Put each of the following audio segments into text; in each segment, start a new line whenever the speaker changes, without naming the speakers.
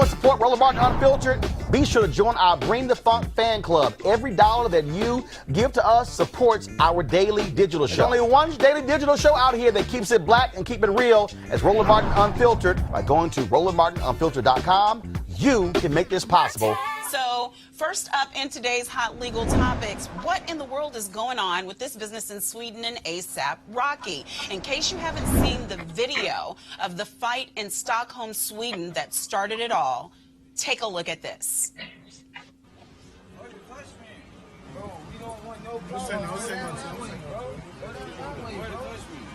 want to support Roland Martin Unfiltered? Be sure to join our Bring the Funk fan club. Every dollar that you give to us supports our daily digital show. There's only one daily digital show out here that keeps it black and keep it real. It's Roland Martin Unfiltered. By going to RolandMartinUnfiltered.com, you can make this possible.
So, first up in today's hot legal topics, what in the world is going on with this business in Sweden and ASAP Rocky? In case you haven't seen the video of the fight in Stockholm, Sweden that started it all, take a look at this.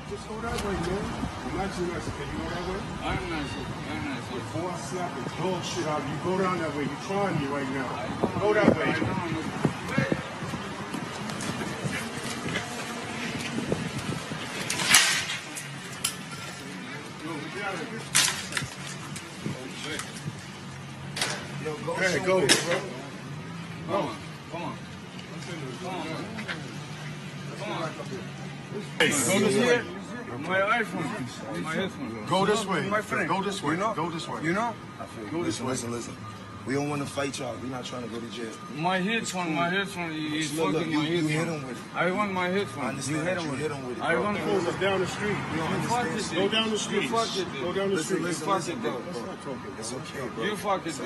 Just go that way, man. I'm not too nice. Can you go that way? I'm nice. I'm nice. Before I slap the dog shit out of you, go down that way. You're trying me right now. Go that way. Go ahead, go. Come on. Come on. Come on. Come on. Hey, go this way. My iPhone. My headphones. Go this way. My friend. Go this way. Go this way. You know? Go this way.
Listen. We don't want to fight y'all. We're not trying to go to jail.
My headphone is fucking my headphone.
You hit him with it.
I want my headphone.
I understand that you hit him with it.
I want to go down the street.
You don't understand.
Go down the street. Go down the street.
Listen, bro. It's okay, bro.
You fuck it.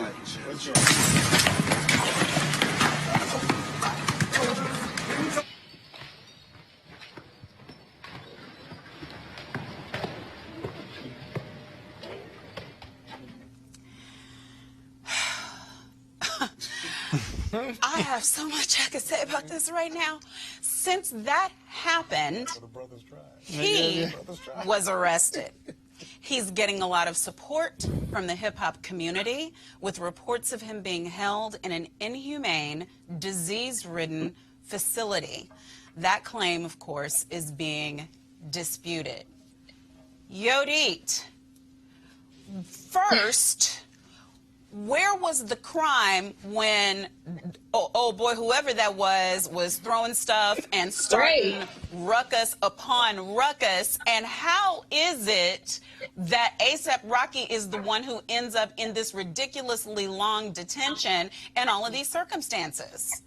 I have so much I could say about this right now. Since that happened, he was arrested. He's getting a lot of support from the hip-hop community, with reports of him being held in an inhumane, disease-ridden facility. That claim, of course, is being disputed. Yodit, first, where was the crime when, oh boy, whoever that was throwing stuff and starting ruckus upon ruckus? And how is it that ASAP Rocky is the one who ends up in this ridiculously long detention and all of these circumstances?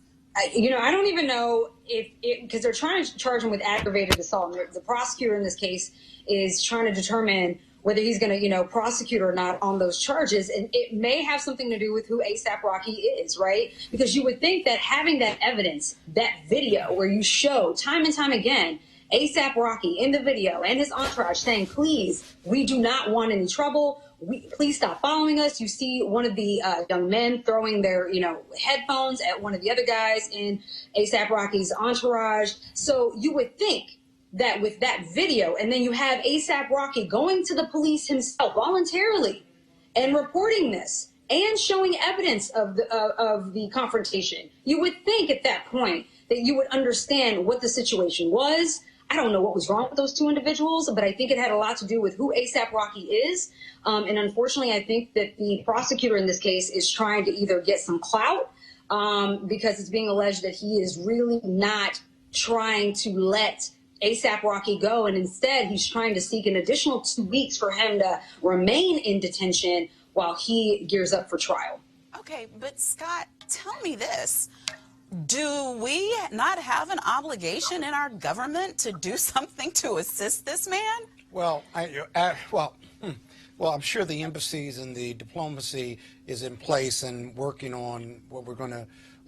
You know, I don't even know if because they're trying to charge him with aggravated assault. The prosecutor in this case is trying to determine whether he's going to, you know, prosecute or not on those charges. And it may have something to do with who ASAP Rocky is, right? Because you would think that having that evidence, that video where you show time and time again ASAP Rocky in the video and his entourage saying, please, we do not want any trouble. Please stop following us. You see one of the young men throwing their, you know, headphones at one of the other guys in ASAP Rocky's entourage. So you would think that with that video, and then you have ASAP Rocky going to the police himself voluntarily and reporting this and showing evidence of the confrontation, you would think at that point that you would understand what the situation was. I don't know what was wrong with those two individuals, but I think it had a lot to do with who ASAP Rocky is. And unfortunately, I think that the prosecutor in this case is trying to either get some clout because it's being alleged that he is really not trying to let ASAP Rocky go, and instead he's trying to seek an additional 2 weeks for him to remain in detention while he gears up for trial.
Okay, but Scott, tell me this. Do we not have an obligation in our government to do something to assist this man?
Well, I'm sure the embassies and the diplomacy is in place and working on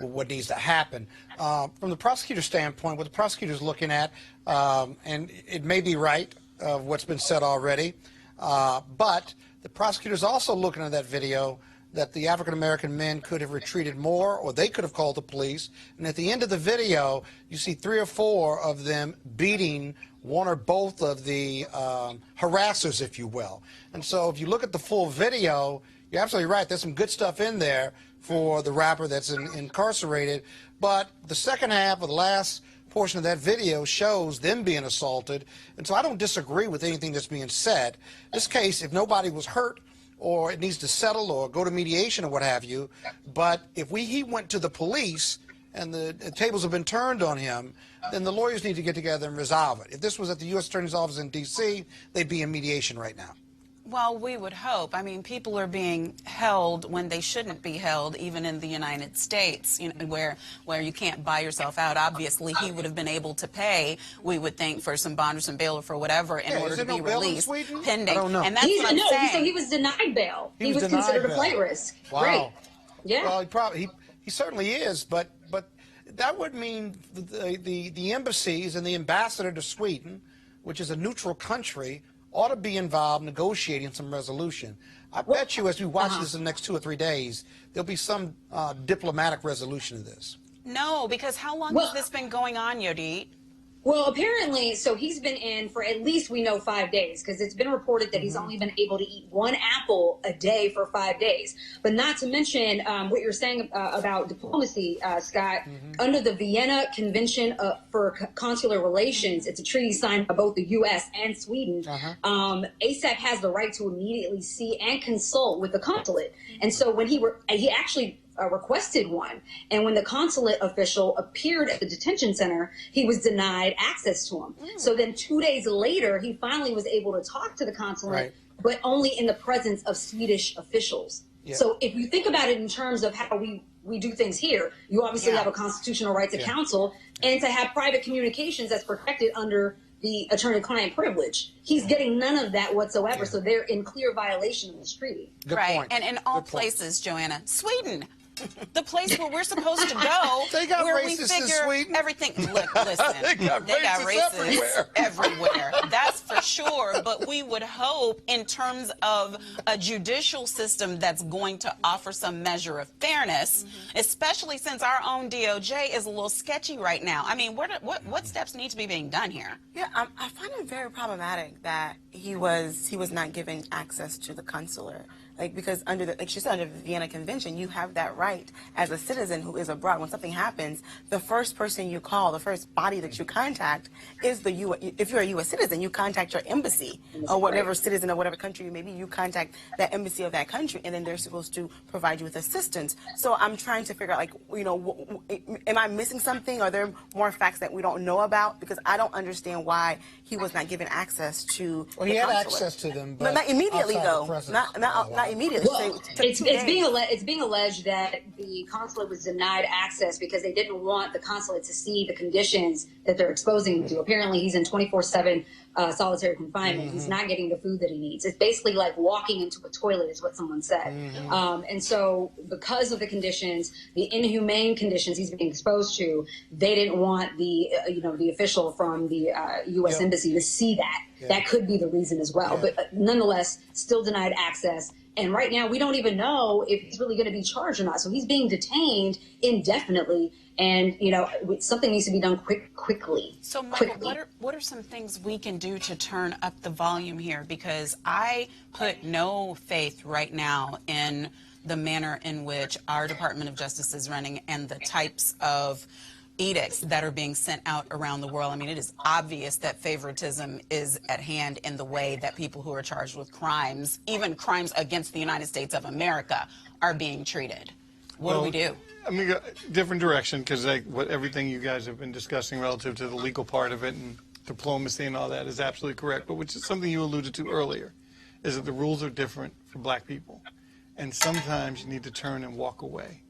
what needs to happen. From the prosecutor's standpoint, what the prosecutor's looking at, and it may be right of what's been said already, but the prosecutor's also looking at that video that the African-American men could have retreated more, or they could have called the police. And at the end of the video, you see 3 or 4 of them beating one or both of the harassers, if you will. And so if you look at the full video, you're absolutely right. There's some good stuff in there for the rapper that's incarcerated. But the second half of the last portion of that video shows them being assaulted. And so I don't disagree with anything that's being said. This case, if nobody was hurt, or it needs to settle or go to mediation or what have you. But if he went to the police and the tables have been turned on him, then the lawyers need to get together and resolve it. If this was at the U.S. Attorney's Office in D.C., they'd be in mediation right now.
Well, we would hope. I mean, people are being held when they shouldn't be held, even in the United States, you know, where you can't buy yourself out. Obviously, he would have been able to pay, we would think, for some bond or some bail or for whatever in order to be released, pending.
I don't know.
And that's what I'm saying.
So he was denied bail. He was considered a flight risk.
Wow.
Great. Yeah.
Well, he certainly is, but that would mean the embassies and the ambassador to Sweden, which is a neutral country, ought to be involved negotiating some resolution. I bet you as we watch this in the next 2 or 3 days, there'll be some diplomatic resolution to this.
No, because how long has this been going on, Yodit?
Well, apparently, so he's been in for at least, we know, 5 days, because it's been reported that he's only been able to eat 1 apple a day for 5 days. But not to mention what you're saying about diplomacy, Scott. Under the Vienna Convention for Consular Relations, it's a treaty signed by both the U.S. and Sweden. ASAP has the right to immediately see and consult with the consulate. And so when he actually requested one. And when the consulate official appeared at the detention center, he was denied access to him. So then 2 days later, he finally was able to talk to the consulate, but only in the presence of Swedish officials. So if you think about it in terms of how we do things here, you obviously have a constitutional right to counsel and to have private communications that's protected under the attorney-client privilege. He's getting none of that whatsoever, so they're in clear violation of this treaty.
Good point.
And in all places, Joanna, Sweden, the place where we're supposed to go,
They got
where we
racists in
figure
Sweden.
everything. Look, listen,
They got racists
everywhere. That's for sure. But we would hope, in terms of a judicial system that's going to offer some measure of fairness, especially since our own DOJ is a little sketchy right now. I mean, what steps need to be being done here?
Yeah, I find it very problematic that he was not given access to the consular. Like, because under the, like she said, under the Vienna Convention, you have that right as a citizen who is abroad. When something happens, the first person you call, the first body that you contact is the U.S. If you're a U.S. citizen, you contact your embassy or whatever citizen or whatever country you may be. You contact that embassy of that country, and then they're supposed to provide you with assistance. So I'm trying to figure out, like, you know, am I missing something? Are there more facts that we don't know about? Because I don't understand why he was not given access to.
Well, he had access to them, but
not immediately though. Not immediately.
Well, it's being alleged that the consulate was denied access because they didn't want the consulate to see the conditions that they're exposing him to. Apparently, he's in 24/7 solitary confinement. He's not getting the food that he needs. It's basically like walking into a toilet, is what someone said. And so, because of the conditions, the inhumane conditions he's being exposed to, they didn't want the the official from the U.S. Embassy to see that. That could be the reason as well. But nonetheless, still denied access. And right now, we don't even know if he's really going to be charged or not. So he's being detained indefinitely. And, you know, something needs to be done quickly.
So, Michael, what are some things we can do to turn up the volume here? Because I put no faith right now in the manner in which our Department of Justice is running and the types of edicts that are being sent out around the world. I mean, it is obvious that favoritism is at hand in the way that people who are charged with crimes, even crimes against the United States of America, are being treated. What do we do?
I mean, different direction, because everything you guys have been discussing relative to the legal part of it and diplomacy and all that is absolutely correct. But which is something you alluded to earlier, is that the rules are different for black people. And sometimes you need to turn and walk away.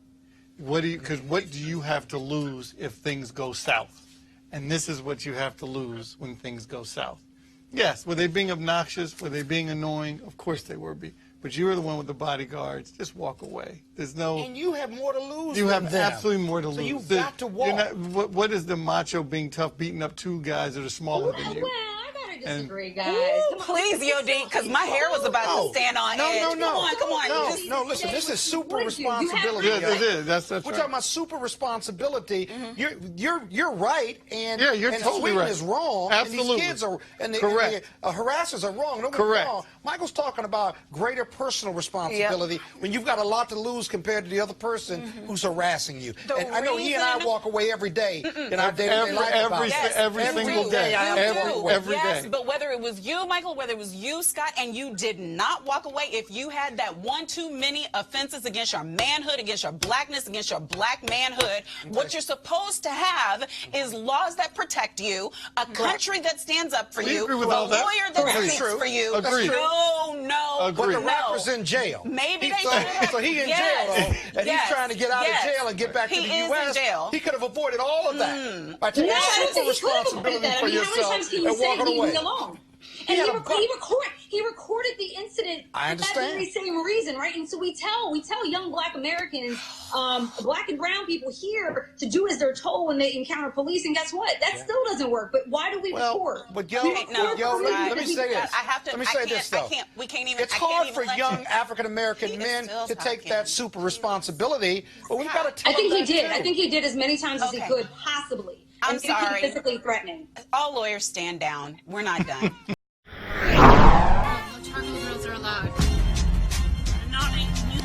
Because what do you have to lose if things go south? And this is what you have to lose when things go south. Yes, were they being obnoxious? Were they being annoying? Of course they were. But you were the one with the bodyguards. Just walk away. There's no.
And you have more to lose.
You have
than them.
absolutely more to lose.
So you've got to walk.
What is the macho being tough, beating up two guys that are smaller than you?
Well, I gotta disagree, guys.
Ooh, please, Yodi, because my hair was about to stand on edge.
No.
Come on.
No, listen, this is super responsibility.
Yes, it is. That's
We're
right.
talking about super responsibility. You're right, and
Yeah, you're
and
totally
Sweden
right.
is wrong.
Absolutely.
And these kids are, and the
Correct.
harassers are wrong. Don't get me
Correct.
wrong. Michael's talking about greater personal responsibility when you've got a lot to lose compared to the other person who's harassing you. And I know he and I walk away every day in our day-to-day life about it.
Every single day. Every
Yes,
day.
but whether it was you, Michael, whether it was you, Scott, and you did not walk away, if you had that one too many offenses against your manhood, against your blackness, against your black manhood, what you're supposed to have is laws that protect you, a country that stands up for
We
you,
agree with
a
all that.
lawyer that
Agreed.
speaks for you.
Agreed.
No.
But the
no.
rapper's in jail.
Maybe
So he in jail, though, and he's trying to get out of jail and get back to the
He is
U.S.
in jail.
He could have avoided all of that by taking super responsibility for
How many
yourself
times can
and
you say
walking
leave
away.
me alone? And he recorded the incident
I
for that
understand.
very same reason, right? And so we tell young black Americans, black and brown people here to do as they're told when they encounter police. And guess what? That still doesn't work. But why do we record?
But
We record
let me
because
say this.
Let
me say this, though.
We can't even.
It's hard for young African American men to take that super responsibility, but we've got to tell
I think
them
he did.
that, too.
I think he did as many times as he
Okay.
could possibly.
I'm
and make him
sorry.
physically threatening.
All lawyers stand down. We're not done.
No charcoal grills are allowed.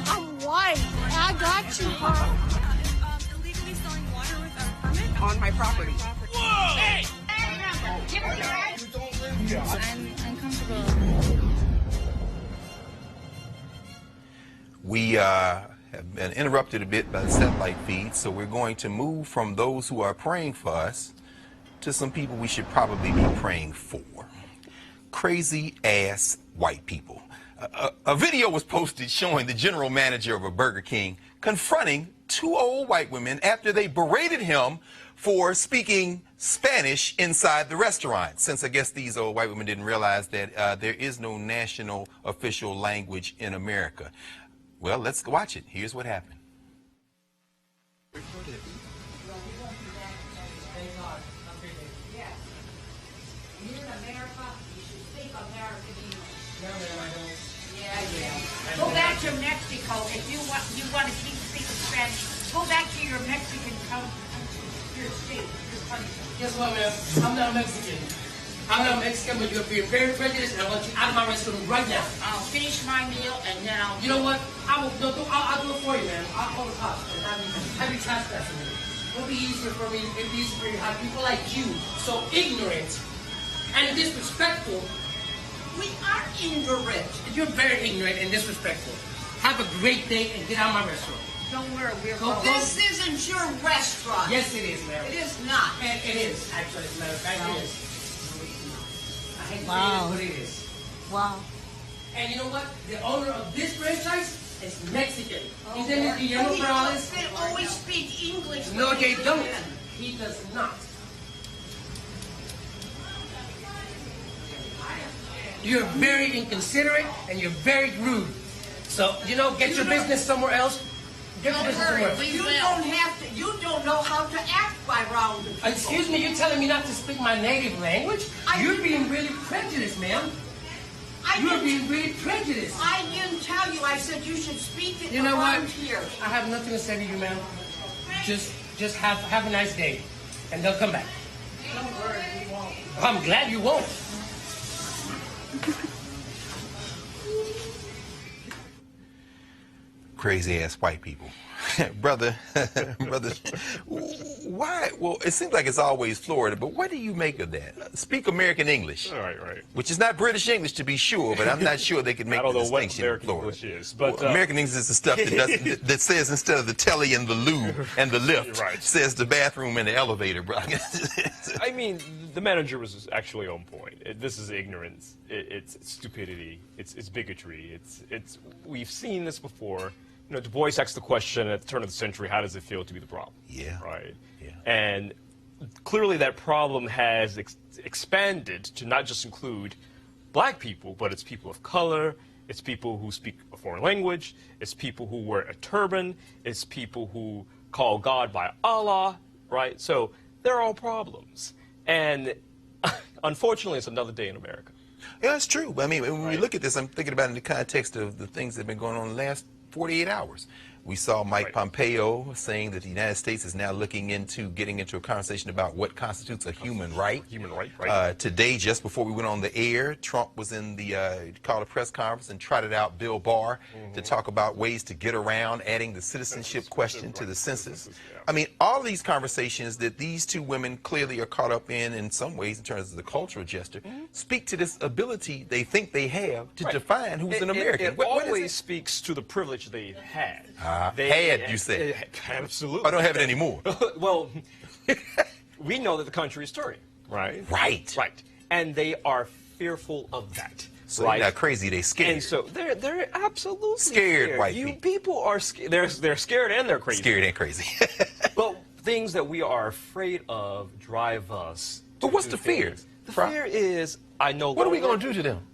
I'm white. I got you, bro. Illegally selling water without a permit
On my property.
Whoa! Hey! I'm uncomfortable.
We have been interrupted a bit by the satellite feed, so we're going to move from those who are praying for us to some people we should probably be praying for. Crazy ass white people. A video was posted showing the general manager of a Burger King confronting two old white women after they berated him for speaking Spanish inside the restaurant, since I guess these old white women didn't realize that there is no national official language in America. Well, let's watch it. Here's what happened.
Go back to Mexico if you want to keep speaking Spanish. Go back to your Mexican your state, your country.
Guess what, man? I'm not Mexican. I'm not Mexican, but you're being very prejudiced, and I want you out of my restaurant right now.
I'll finish my meal and then I'll.
You know what? I'll do it for you, man. I'll call the cops and have you trespassing me. It'll be easier for me. It'll be easier for you to have people like you, so ignorant and disrespectful.
We are ignorant.
You're very ignorant and disrespectful. Have a great day and get out of my restaurant.
Don't worry,
Go.
This isn't your restaurant.
Yes, it is, ma'am.
It is not.
And it is, actually, as a matter of fact, it is. I hate to say
Wow.
it, but it is.
Wow.
And you know what? The owner of this franchise is Mexican. His name is
But
Guillermo Morales.
they always speak English.
No, they don't. He does not. You're very inconsiderate and you're very rude. So, get your business somewhere else. Get your business somewhere else.
You don't know how to act by round people.
Excuse me, you're telling me not to speak my native language? You're being really prejudiced, ma'am. You're being really prejudiced.
I didn't tell you. I said you should speak it
You know what?
around here.
I have nothing to say to you, ma'am. Just have a nice day, and they'll come back.
Don't worry, we won't.
I'm glad you won't.
Crazy ass white people. brother, why? Well, it seems like it's always Florida, but what do you make of that? Speak American English.
Right.
Which is not British English, to be sure, but I'm not sure they can make the distinction.
I don't know what American English is, but
American English is the stuff that says instead of the telly and the loo and the lift, says the bathroom and the elevator, bro.
I mean, the manager was actually on point. This is ignorance. It's stupidity. It's bigotry. We've seen this before. Du Bois asked the question at the turn of the century, how does it feel to be the problem?
Yeah.
Right?
Yeah.
And clearly that problem has expanded to not just include black people, but it's people of color, it's people who speak a foreign language, it's people who wear a turban, it's people who call God by Allah, right? So they're all problems. And unfortunately, it's another day in America.
Yeah, it's true. I mean, when we look at this, I'm thinking about it in the context of the things that have been going on in the last 48 hours. We saw Mike Pompeo saying that the United States is now looking into getting into a conversation about what constitutes a human right. Today, just before we went on the air, Trump was in called a press conference and trotted out Bill Barr to talk about ways to get around adding the citizenship question to the census. I mean, all these conversations that these two women clearly are caught up in some ways, in terms of the cultural gesture, speak to this ability they think they have to define who's an American.
It always speaks to the privilege they've had.
You said.
Absolutely.
I don't have it anymore.
Well, we know that the country is turning, right?
Right.
And they are fearful of that.
So they're not crazy, they're scared.
And so they're absolutely
scared. White
you
people.
People are scared. They're scared and they're crazy.
Scared and crazy.
But things that we are afraid of drive us.
But what's the fear?
The fear is
What are we going to do to them?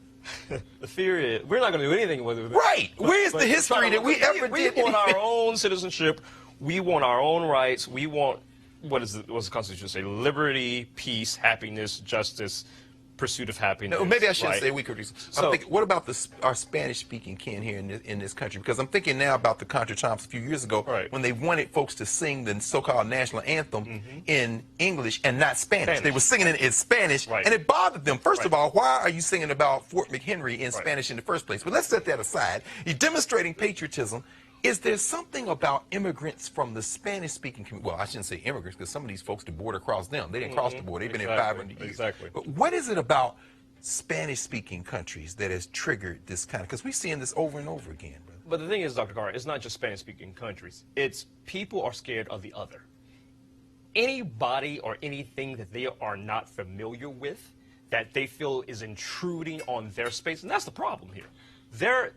The fear is we're not going to do anything with it.
Right. Where's the history that we ever did?
We want our own citizenship. We want our own rights. We want what's the Constitution say? Liberty, peace, happiness, justice, pursuit of happiness.
No, maybe I shouldn't say we could.
So,
I'm thinking, what about our Spanish-speaking kin here in this country? Because I'm thinking now about the Contra Chomps a few years ago when they wanted folks to sing the so-called national anthem in English and not Spanish. They were singing it in Spanish, and it bothered them. First of all, why are you singing about Fort McHenry in Spanish in the first place? But let's set that aside. You're demonstrating patriotism. Is there something about immigrants from the Spanish-speaking community? Well, I shouldn't say immigrants, because some of these folks, the border crossed them. They didn't cross the border. They've been here 500 years. But what is it about Spanish-speaking countries that has triggered this kind of? Because we're seeing this over and over again, brother.
But the thing is, Dr. Carr, it's not just Spanish-speaking countries. It's people are scared of the other. Anybody or anything that they are not familiar with, that they feel is intruding on their space, and that's the problem here.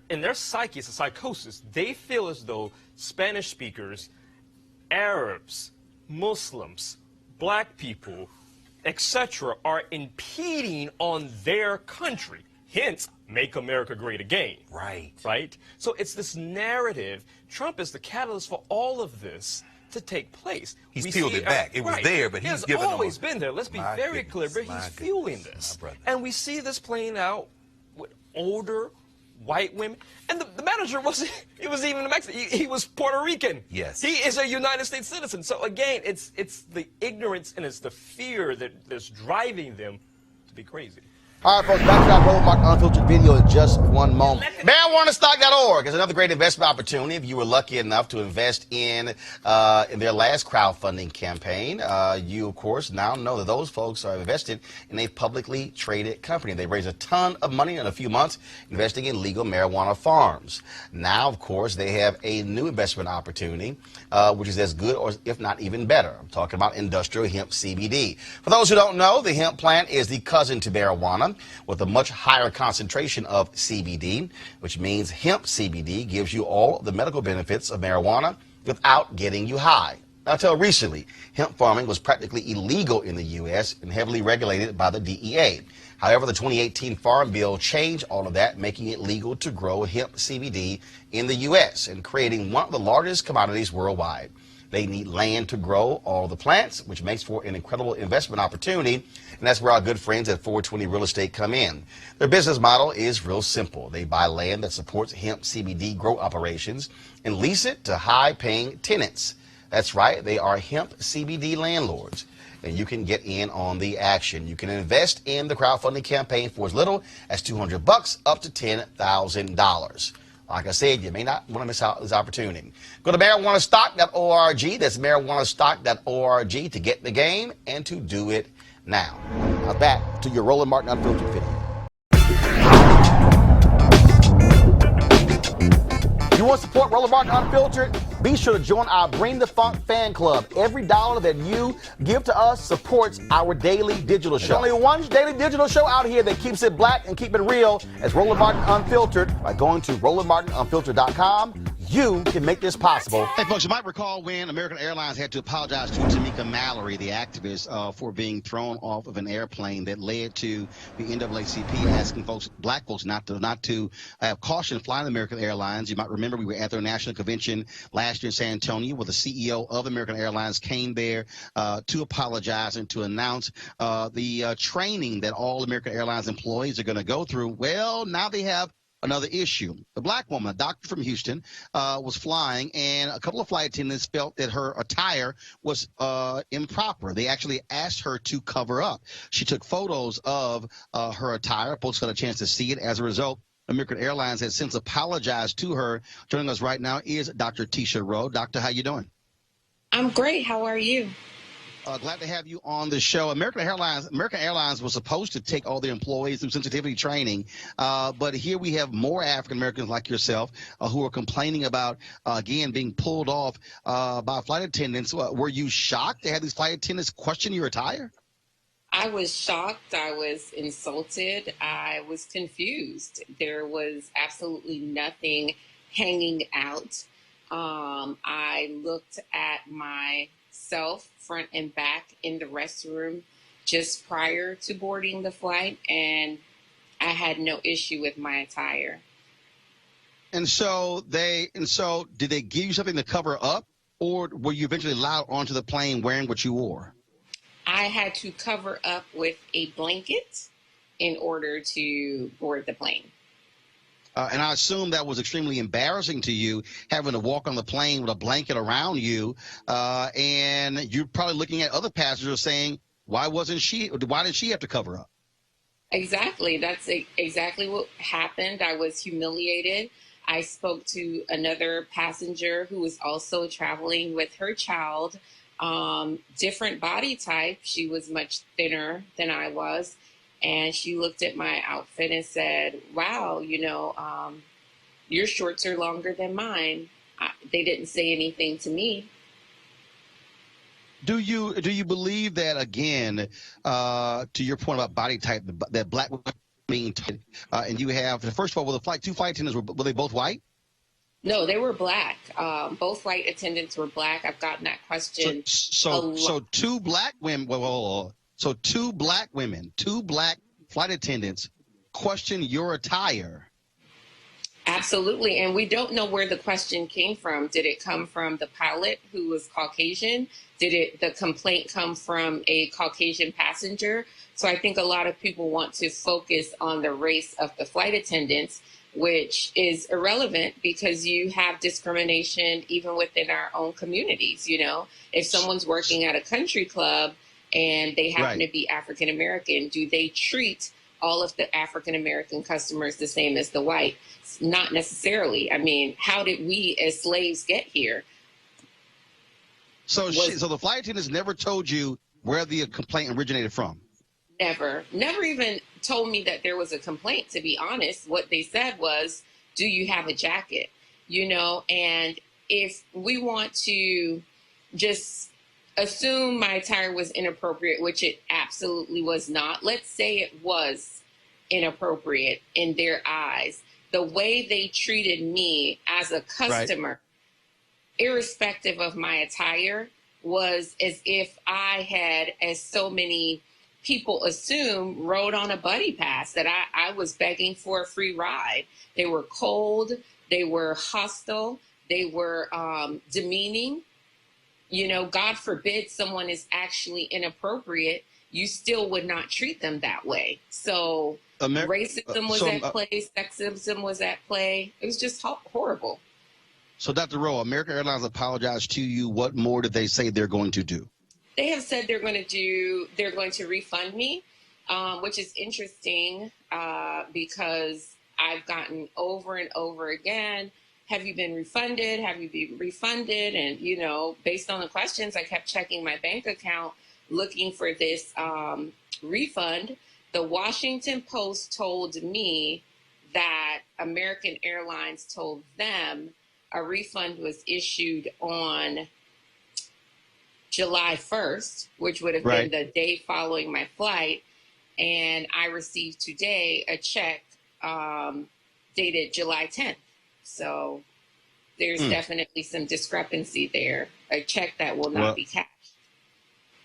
In their psyche, it's a psychosis. They feel as though Spanish speakers, Arabs, Muslims, black people, etc., are impeding on their country. Hence, make America great again.
Right.
Right? So it's this narrative. Trump is the catalyst for all of this to take place.
He's peeled it back. It was there, but he's given them.
It's always been there. Let's be very clear, but he's fueling this. And we see this playing out with older white women. And the manager wasn't even Mexican. He was Puerto Rican.
Yes.
He is a United States citizen. So again, it's the ignorance and it's the fear that's driving them to be crazy.
All right, folks, back to our Roland Martin Unfiltered video in just one moment. MarijuanaStock.org is another great investment opportunity if you were lucky enough to invest in their last crowdfunding campaign. You, of course, now know that those folks are invested in a publicly traded company. They raised a ton of money in a few months investing in legal marijuana farms. Now, of course, they have a new investment opportunity, which is as good or if not even better. I'm talking about industrial hemp CBD. For those who don't know, the hemp plant is the cousin to marijuana, with a much higher concentration of CBD, which means hemp CBD gives you all the medical benefits of marijuana without getting you high. Now, until recently, hemp farming was practically illegal in the U.S. and heavily regulated by the DEA. However, the 2018 Farm Bill changed all of that, making it legal to grow hemp CBD in the U.S. and creating one of the largest commodities worldwide. They need land to grow all the plants, which makes for an incredible investment opportunity. And that's where our good friends at 420 Real Estate come in. Their business model is real simple. They buy land that supports hemp CBD grow operations and lease it to high-paying tenants. That's right, they are hemp CBD landlords. And you can get in on the action. You can invest in the crowdfunding campaign for as little as $200 up to $10,000. Like I said, you may not want to miss out on this opportunity. Go to marijuanastock.org. That's marijuanastock.org to get the game and to do it now. Now back to your Roland Martin Unfiltered video. You want to support Roland Martin Unfiltered? Be sure to join our Bring the Funk fan club. Every dollar that you give to us supports our daily digital show. There's only one daily digital show out here that keeps it black and keep it real as Roland Martin Unfiltered. By going to RolandMartinUnfiltered.com, you can make this possible.
Hey, folks, you might recall when American Airlines had to apologize to Tamika Mallory, the activist, for being thrown off of an airplane that led to the NAACP asking black folks not to have caution flying American Airlines. You might remember we were at their national convention last year in San Antonio where the CEO of American Airlines came there to apologize and to announce the training that all American Airlines employees are going to go through. Well, now they have another issue. The black woman, a doctor from Houston, was flying, and a couple of flight attendants felt that her attire was improper. They actually asked her to cover up. She took photos of her attire. Folks got a chance to see it. As a result, American Airlines has since apologized to her. Joining us right now is Dr. Tisha Rowe. Doctor, how you doing?
I'm great. How are you?
Glad to have you on the show. American Airlines was supposed to take all their employees through sensitivity training, but here we have more African Americans like yourself who are complaining about, again, being pulled off by flight attendants. Were you shocked to have these flight attendants question your attire?
I was shocked. I was insulted. I was confused. There was absolutely nothing hanging out. I looked at myself front and back in the restroom just prior to boarding the flight, and I had no issue with my attire.
And so did they give you something to cover up, or were you eventually allowed onto the plane wearing what you wore?
I had to cover up with a blanket in order to board the plane.
And I assume that was extremely embarrassing to you, having to walk on the plane with a blanket around you. And you're probably looking at other passengers saying, why did she have to cover up?
Exactly. That's exactly what happened. I was humiliated. I spoke to another passenger who was also traveling with her child, different body type. She was much thinner than I was. And she looked at my outfit and said, wow, your shorts are longer than mine. They didn't say anything to me.
Do you believe that, again, to your point about body type, that black women being and you have, first of all, were the two flight attendants, were they both white?
No, they were black. Both flight attendants were black. I've gotten that question.
So two black women, two black flight attendants question your attire.
Absolutely. And we don't know where the question came from. Did it come from the pilot who was Caucasian? Did the complaint come from a Caucasian passenger? So I think a lot of people want to focus on the race of the flight attendants, which is irrelevant because you have discrimination even within our own communities. You know, if someone's working at a country club and they happen to be African American, do they treat all of the African American customers the same as the white? Not necessarily. I mean, how did we as slaves get here?
So the flight attendants never told you where the complaint originated from?
Never even told me that there was a complaint, to be honest. What they said was, do you have a jacket? You know, and if we want to just assume my attire was inappropriate, which it absolutely was not, let's say it was inappropriate in their eyes, the way they treated me as a customer, irrespective of my attire, was as if I had, as so many people assume, rode on a buddy pass, that I was begging for a free ride. They were cold, they were hostile, they were demeaning. You know, God forbid someone is actually inappropriate, you still would not treat them that way. So racism was at play, sexism was at play. It was just horrible.
So, Dr. Rowe, American Airlines apologized to you. What more did they say they're going to do?
They have said they're going to refund me, which is interesting because I've gotten over and over again, have you been refunded? Have you been refunded? And, you know, based on the questions, I kept checking my bank account looking for this refund. The Washington Post told me that American Airlines told them a refund was issued on July 1st, which would have been the day following my flight. And I received today a check dated July 10th. So there's definitely some discrepancy there, a check that will not be cashed.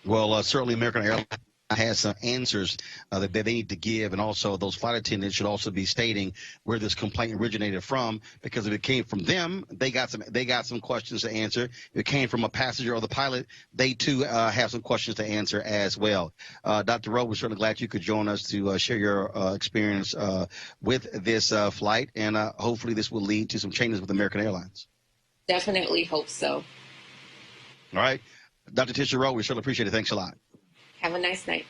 Well, certainly American Airlines has some answers that they need to give, and also those flight attendants should also be stating where this complaint originated from, because if it came from them, they got some questions to answer. If it came from a passenger or the pilot, they too have some questions to answer as well. Dr. Rowe, we're certainly glad you could join us to share your experience with this flight, and hopefully this will lead to some changes with American Airlines.
Definitely hope so.
All right. Dr. Tisha Rowe, we certainly appreciate it. Thanks a lot.
Have a nice night.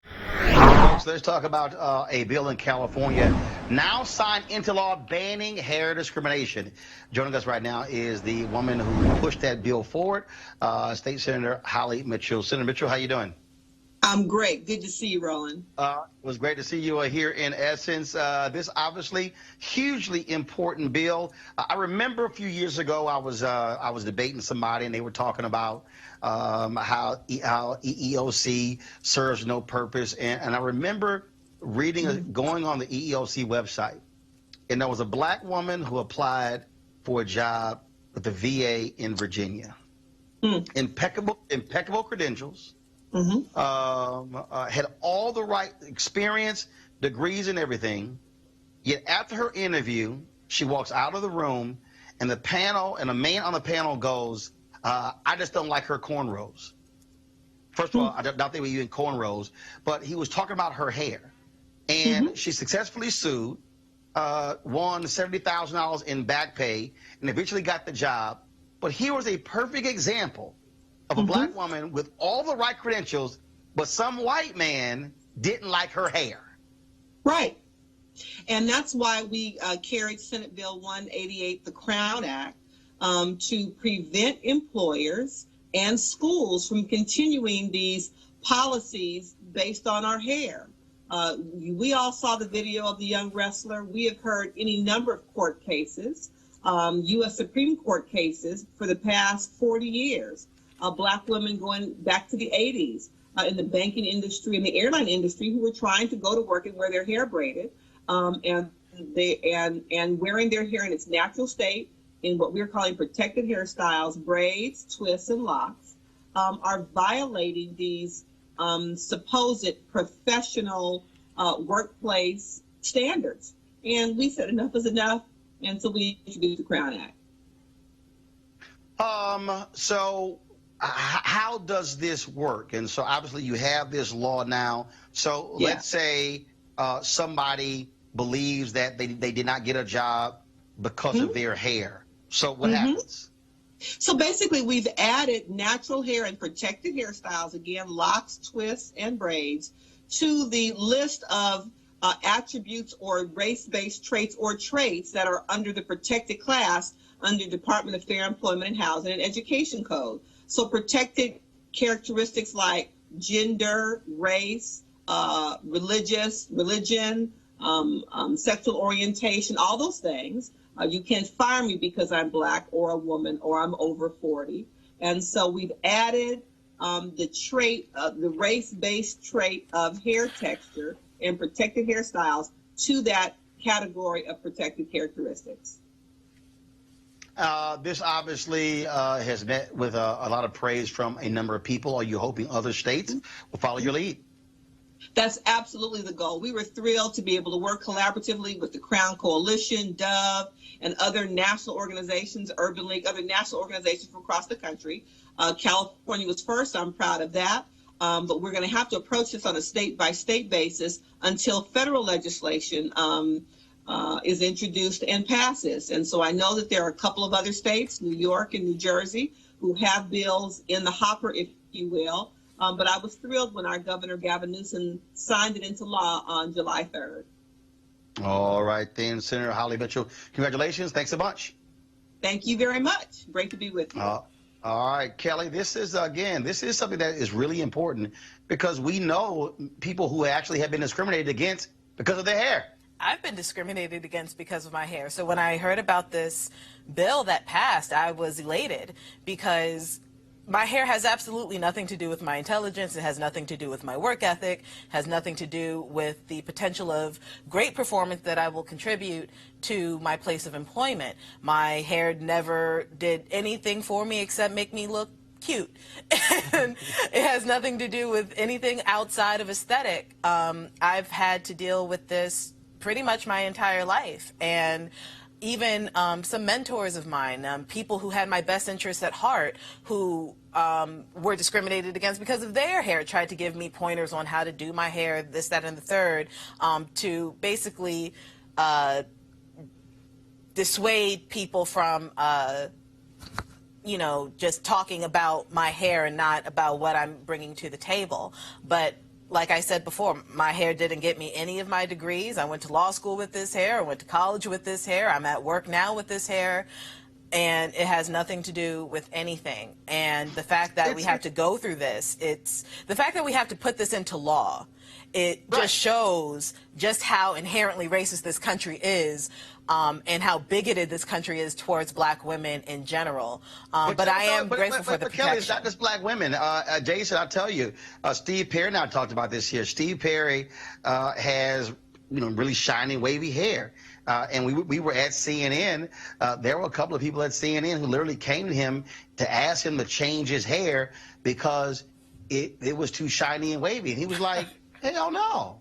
Folks, let's talk about a bill in California now signed into law banning hair discrimination. Joining us right now is the woman who pushed that bill forward, State Senator Holly Mitchell. Senator Mitchell, how you doing?
I'm great. Good to see you, Roland.
It was great to see you here in Essence. This obviously hugely important bill. I remember a few years ago I was debating somebody and they were talking about how EEOC serves no purpose, and I remember reading going on the EEOC website, and there was a black woman who applied for a job with the VA in Virginia. Impeccable credentials. Had all the right experience, degrees, and everything. Yet after her interview, she walks out of the room, and the man on the panel goes, I just don't like her cornrows. First of all, I don't think they were even cornrows, but he was talking about her hair. And she successfully sued, won $70,000 in back pay, and eventually got the job. But here was a perfect example of a black woman with all the right credentials, but some white man didn't like her hair.
Right. And that's why we carried Senate Bill 188, the Crown Act, to prevent employers and schools from continuing these policies based on our hair. We all saw the video of the young wrestler. We have heard any number of court cases, U.S. Supreme Court cases for the past 40 years. Black women going back to the 80s in the banking industry and the airline industry who were trying to go to work and wear their hair braided and wearing their hair in its natural state in what we're calling protected hairstyles, braids, twists, and locks, are violating these supposed professional workplace standards. And we said enough is enough, and so we introduced the Crown Act.
So how does this work? And so obviously you have this law now. So let's say somebody believes that they did not get a job because of their hair. So what happens?
So basically, we've added natural hair and protected hairstyles, again, locks, twists, and braids, to the list of attributes or race-based traits or traits that are under the protected class under Department of Fair Employment and Housing and Education Code. So protected characteristics like gender, race, religion, sexual orientation, all those things. You can't fire me because I'm Black or a woman or I'm over 40. And so we've added the trait, the race-based trait of hair texture and protected hairstyles to that category of protected characteristics.
This obviously has met with a lot of praise from a number of people. Are you hoping other states will follow your lead?
That's absolutely the goal. We were thrilled to be able to work collaboratively with the Crown Coalition, Dove, and other national organizations, Urban League, other national organizations from across the country. California was first. I'm proud of that. But we're going to have to approach this on a state-by-state basis until federal legislation is introduced and passes. And so I know that there are a couple of other states, New York and New Jersey, who have bills in the hopper, if you will. But I was thrilled when our Governor, Gavin Newsom, signed it into law on July 3rd.
All right, then, Senator Holly Mitchell, congratulations. Thanks so much.
Thank you very much. Great to be with you.
All right, Kelly, this is something that is really important because we know people who actually have been discriminated against because of their hair.
I've been discriminated against because of my hair. So when I heard about this bill that passed, I was elated because my hair has absolutely nothing to do with my intelligence. It has nothing to do with my work ethic, has nothing to do with the potential of great performance that I will contribute to my place of employment. My hair never did anything for me except make me look cute. And it has nothing to do with anything outside of aesthetic. I've had to deal with this pretty much my entire life. And even some mentors of mine, people who had my best interests at heart, who were discriminated against because of their hair, tried to give me pointers on how to do my hair, this, that, and the third, to basically dissuade people from, you know, just talking about my hair and not about what I'm bringing to the table. But like I said before, my hair didn't get me any of my degrees. I went to law school with this hair. I went to college with this hair. I'm at work now with this hair. And it has nothing to do with anything. And the fact that we have to go through this, it's the fact that we have to put this into law, it just shows just how inherently racist this country is, and how bigoted this country is towards black women in general. But I am grateful for the protection.
Kelly, it's not just black women. Jason, I'll tell you, Steve Perry and I talked about this here. Steve Perry has, you know, really shiny, wavy hair. And we were at CNN. There were a couple of people at CNN who literally came to him to ask him to change his hair because it was too shiny and wavy. And he was like, hell no.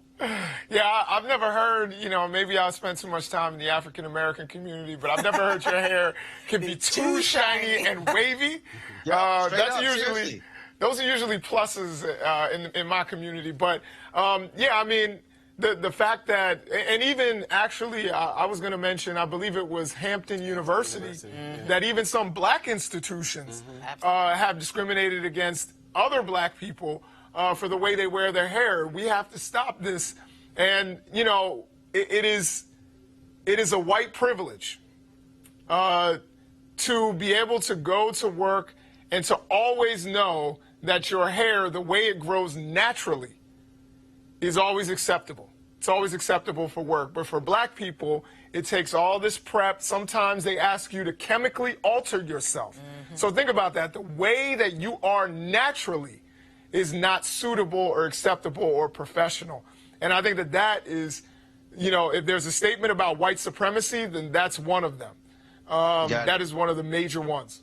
Yeah, I've never heard, you know, maybe I've spent too much time in the African-American community, but I've never heard your hair can be too shiny and wavy. Those are usually pluses in my community. But, yeah, I mean, the fact that, and even actually, I was going to mention, I believe it was Hampton University, that even some black institutions have discriminated against other black people for the way they wear their hair. We have to stop this. And, you know, it is a white privilege to be able to go to work and to always know that your hair, the way it grows naturally, is always acceptable. It's always acceptable for work. But for black people, it takes all this prep. Sometimes they ask you to chemically alter yourself. So think about that. The way that you are naturally is not suitable or acceptable or professional. And I think that that is, you know, if there's a statement about white supremacy, then that's one of them. That is one of the major ones.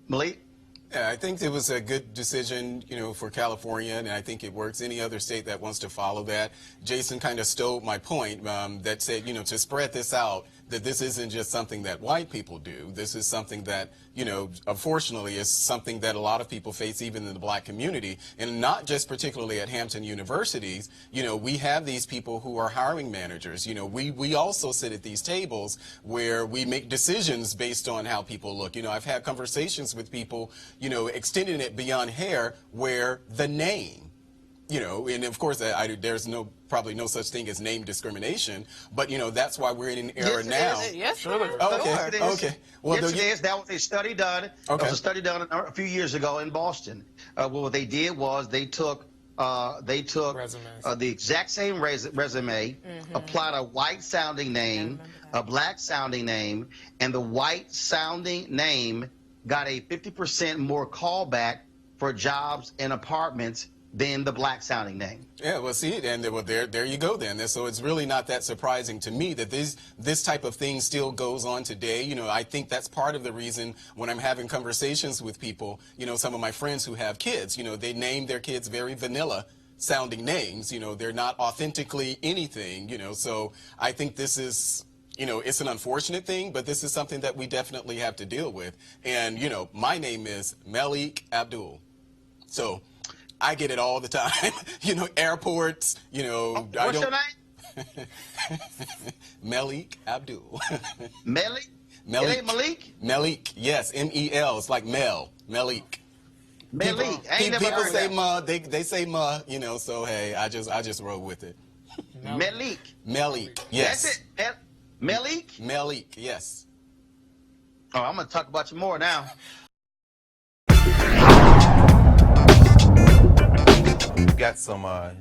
Malik?
Yeah, I think it was a good decision, you know, for California, and I think it works. Any other state that wants to follow that. Jason kind of stole my point that said, you know, to spread this out, that this isn't just something that white people do. This is something that, you know, unfortunately is something that a lot of people face even in the black community, and not just particularly at Hampton universities. You know, we have these people who are hiring managers. You know, we also sit at these tables where we make decisions based on how people look. You know, I've had conversations with people, you know, extending it beyond hair, where the name, you know, and of course there's probably no such thing as name discrimination, but you know, that's why we're in an era now.
Yes,
sure. Okay. Well,
yes, it is. That was a study done.
Okay.
That was a study done a few years ago in Boston. What they did was they took the exact same resume, applied a white-sounding name, a black-sounding name, and the white-sounding name got a 50% more callback for jobs and apartments than the black-sounding name.
Yeah, well, see, and well, there you go then. So it's really not that surprising to me that this type of thing still goes on today. You know, I think that's part of the reason when I'm having conversations with people, you know, some of my friends who have kids, you know, they name their kids very vanilla sounding names. You know, they're not authentically anything, you know, so I think this is, you know, it's an unfortunate thing, but this is something that we definitely have to deal with. And, you know, my name is Malik Abdul. So I get it all the time. You know, airports, you know.
What's your name?
Malik Abdul.
Malik?
Malik.
It ain't Malik?
Malik, yes, M-E-L. It's like Mel. Malik.
Malik. I ain't never
people
heard
say
that.
ma, they say ma, you know, so hey, I just roll with it.
Malik.
Malik, yes.
That's it. Malik?
Malik, yes.
Oh, I'm going to talk about you more now.
We've got some, I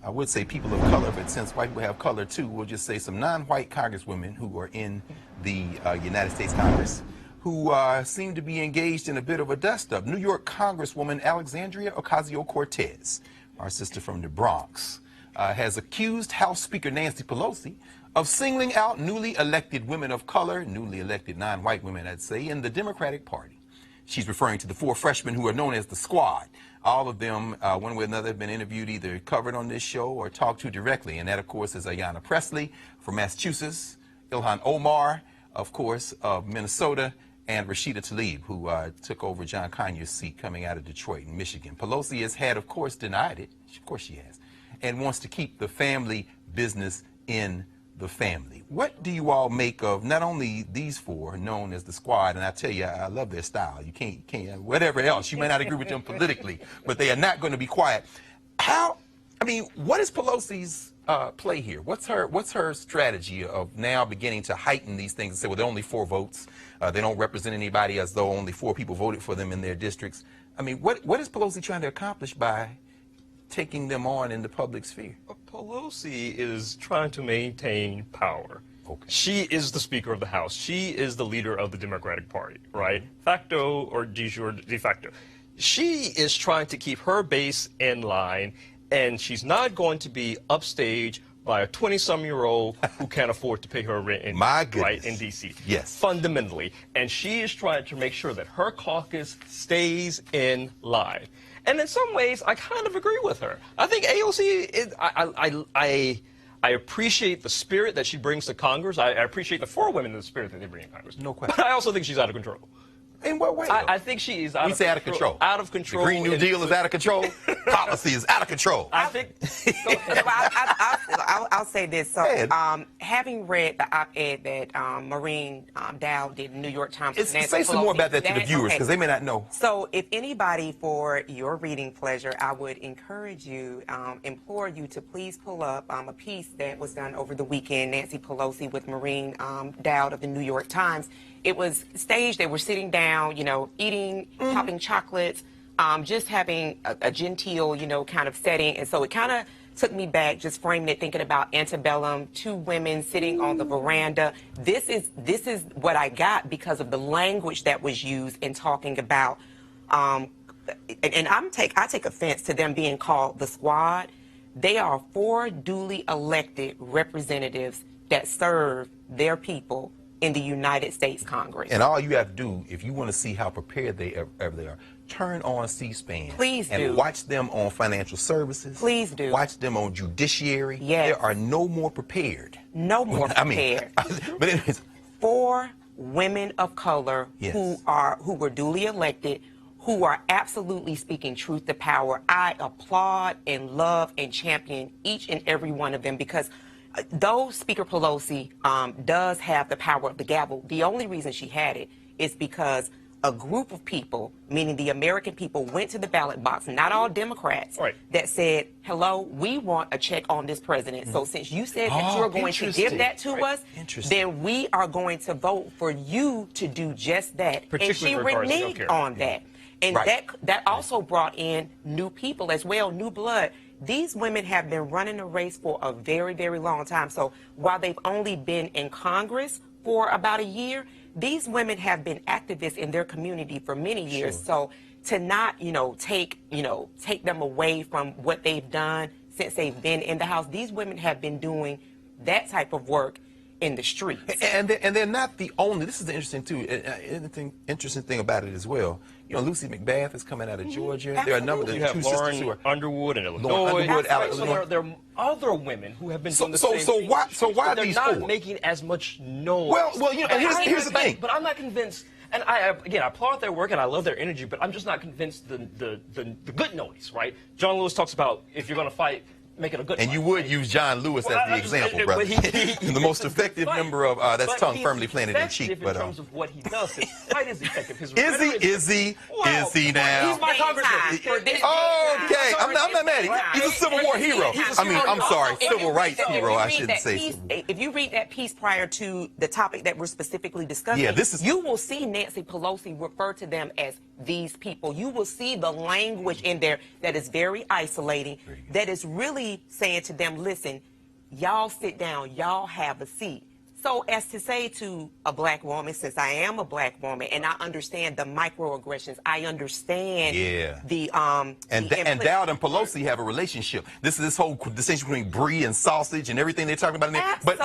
would say people of color, but since white people have color too, we'll just say some non-white congresswomen who are in the United States Congress who seem to be engaged in a bit of a dust-up. New York Congresswoman Alexandria Ocasio-Cortez, our sister from the Bronx, has accused House Speaker Nancy Pelosi of singling out newly elected women of color, newly elected non-white women, I'd say, in the Democratic Party. She's referring to the 4 freshmen who are known as the Squad. All of them, one way or another, have been interviewed, either covered on this show or talked to directly. And that, of course, is Ayanna Pressley from Massachusetts, Ilhan Omar, of course, of Minnesota, and Rashida Tlaib, who took over John Conyers' seat coming out of Detroit in Michigan. Pelosi has had, of course, denied it. Of course she has. And wants to keep the family business in the family. What do you all make of not only these 4 known as the Squad, and I tell you, I love their style. You can't, whatever else, you may not agree with them politically, but they are not going to be quiet. What is Pelosi's play here? What's her strategy of now beginning to heighten these things and say, well, there are only 4 votes. They don't represent anybody, as though only 4 people voted for them in their districts. I mean, what is Pelosi trying to accomplish by taking them on in the public sphere?
Pelosi is trying to maintain power. Okay. She is the Speaker of the House. She is the leader of the Democratic Party, right? Facto or de jure, de facto. She is trying to keep her base in line, and she's not going to be upstage by a 20-some-year-old who can't afford to pay her rent in, right, in D.C.
Yes.
Fundamentally. And she is trying to make sure that her caucus stays in line. And in some ways, I kind of agree with her. I think AOC is, I appreciate the spirit that she brings to Congress. I appreciate the 4 women in the spirit that they bring in Congress.
No question.
But I also think she's out of control.
In what way?
I think she is out of control.
We say out of control.
Out of control.
The Green New Deal is out of control. Policy is out of control.
I think.
I'll say this. So, having read the op-ed that Maureen Dowd did in the New York Times.
Say some more about that to the viewers, because they may not know.
So, if anybody, for your reading pleasure, I would encourage you, implore you to please pull up a piece that was done over the weekend, Nancy Pelosi with Maureen Dowd of the New York Times. It was staged. They were sitting down, you know, eating, popping chocolates, just having a genteel, you know, kind of setting. And so it kind of took me back, just framing it, thinking about antebellum, 2 women sitting on the veranda. This is what I got because of the language that was used in talking about, and I take offense to them being called the squad. They are 4 duly elected representatives that serve their people in the United States Congress.
And all you have to do, if you want to see how prepared they are, turn on C-SPAN.
Please
and
do.
watch them on financial services.
Please do.
Watch them on judiciary.
Yes.
They are no more prepared.
No more prepared.
But anyways,
4 women of color
Yes.
who were duly elected, who are absolutely speaking truth to power. I applaud and love and champion each and every one of them because though Speaker Pelosi does have the power of the gavel, the only reason she had it is because a group of people, meaning the American people, went to the ballot box, not all Democrats, that said, hello, we want a check on this president. So since you said that you're going to give that to us, then we are going to vote for you to do just that. And she reneged on that. And that also brought in new people as well, new blood. These women have been running the race for a very, very long time. So while they've only been in Congress for about a year, these women have been activists in their community for many years.
Sure.
So to not, take them away from what they've done since they've been in the House, these women have been doing that type of work in the streets.
And they're not the only. This is the interesting interesting thing about it as well. Lucy McBath is coming out of Georgia.
Absolutely.
There are a number of
You
the
have
2
Lauren
sisters who are
Underwood in Illinois.
Lauren Underwood,
So there are other women who have been doing the same thing.
So why
they're
these
not
4?
making as much noise?
Well, here's the thing.
But I'm not convinced. And I applaud their work and I love their energy, but I'm just not convinced the good noise, right? John Lewis talks about if you're going to fight, make it a good
And
fight.
you would use John Lewis as the example, brother. The most effective member of that's tongue firmly planted in cheek.
In terms of what he does, his fight is effective. His
Is he now?
He's my congressman.
Okay, I'm not mad at him. He's a Civil War hero. I'm sorry, civil rights hero. I shouldn't say.
If you read that piece prior to the topic that we're specifically discussing, you will see Nancy Pelosi refer to them as these people. You will see the language in there that is very isolating, that is really saying to them, listen, y'all sit down, y'all have a seat. So as to say to a black woman, since I am a black woman and I understand the microaggressions, I understand the
and Dowd and Pelosi have a relationship. This is this whole distinction between brie and sausage and everything they're talking about in there. But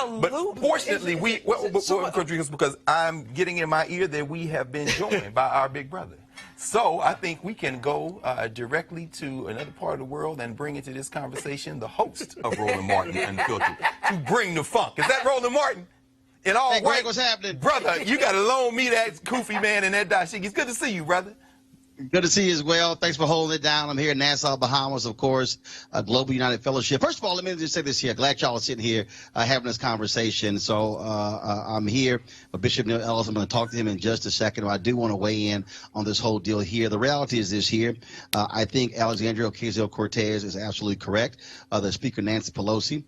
fortunately, because I'm getting in my ear that we have been joined by our big brother. So I think we can go directly to another part of the world and bring into this conversation the host of Roland Martin Unfiltered to bring the funk. Is that Roland Martin? In all
Greg, what's happening?
Brother, you got to loan me that Koofy man and that dashiki. It's good to see you, brother.
Good to see you as well. Thanks for holding it down. I'm here in Nassau, Bahamas, of course, Global United Fellowship. First of all, let me just say this here. Glad y'all are sitting here having this conversation. So I'm here with Bishop Neil Ellis. I'm going to talk to him in just a second. I do want to weigh in on this whole deal here. The reality is this here. I think Alexandria Ocasio-Cortez is absolutely correct. The Speaker, Nancy Pelosi,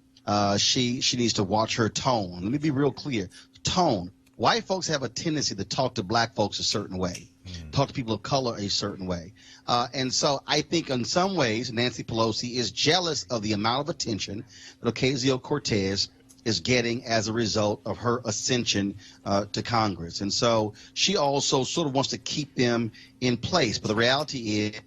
she needs to watch her tone. Let me be real clear. Tone. White folks have a tendency to talk to black folks a certain way. Talk to people of color a certain way. And so I think in some ways Nancy Pelosi is jealous of the amount of attention that Ocasio-Cortez is getting as a result of her ascension to Congress. And so she also sort of wants to keep them in place. But the reality is,